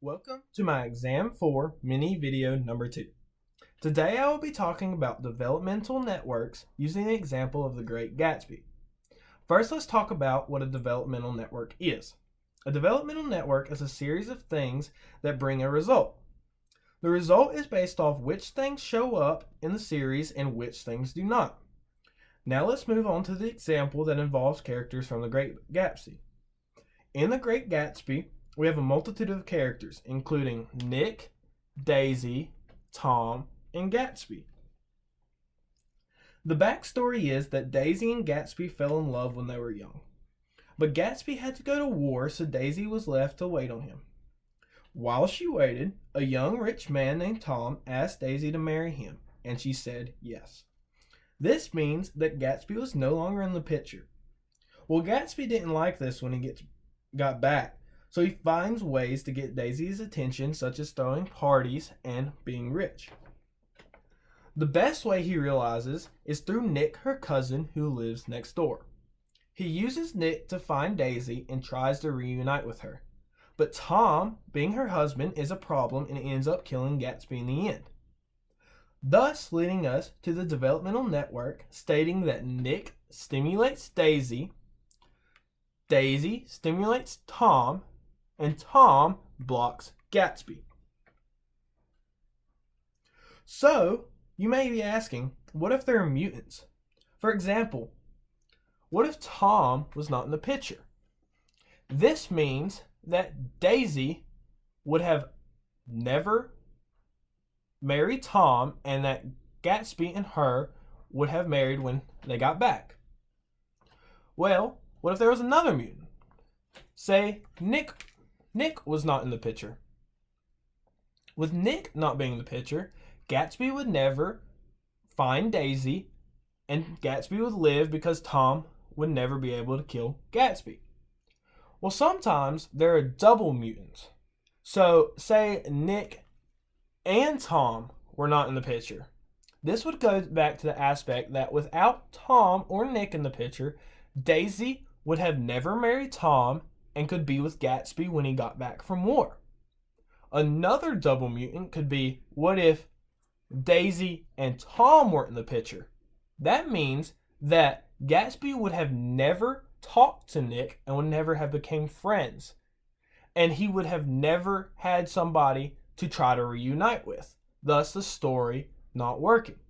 Welcome to my Exam 4 mini video number 2. Today I will be talking about developmental networks using the example of the Great Gatsby. First, let's talk about what a developmental network is. A developmental network is a series of things that bring a result. The result is based off which things show up in the series and which things do not. Now let's move on to the example that involves characters from the Great Gatsby. In the Great Gatsby, we have a multitude of characters, including Nick, Daisy, Tom, and Gatsby. The backstory is that Daisy and Gatsby fell in love when they were young. But Gatsby had to go to war, so Daisy was left to wait on him. While she waited, a young rich man named Tom asked Daisy to marry him, and she said yes. This means that Gatsby was no longer in the picture. Well, Gatsby didn't like this when he got back. So he finds ways to get Daisy's attention, such as throwing parties and being rich. The best way he realizes is through Nick, her cousin, who lives next door. He uses Nick to find Daisy and tries to reunite with her. But Tom, being her husband, is a problem and ends up killing Gatsby in the end. Thus leading us to the developmental network stating that Nick stimulates Daisy, Daisy stimulates Tom, and Tom blocks Gatsby. So, you may be asking, what if there are mutants? For example, what if Tom was not in the picture? This means that Daisy would have never married Tom and that Gatsby and her would have married when they got back. Well, what if there was another mutant? Say Nick was not in the picture. With Nick not being in the picture, Gatsby would never find Daisy, and Gatsby would live because Tom would never be able to kill Gatsby. Well, sometimes there are double mutants. So, say Nick and Tom were not in the picture. This would go back to the aspect that without Tom or Nick in the picture, Daisy would have never married Tom and could be with Gatsby when he got back from war. Another double mutant could be, what if Daisy and Tom weren't in the picture? That means that Gatsby would have never talked to Nick and would never have become friends. And he would have never had somebody to try to reunite with. Thus the story not working.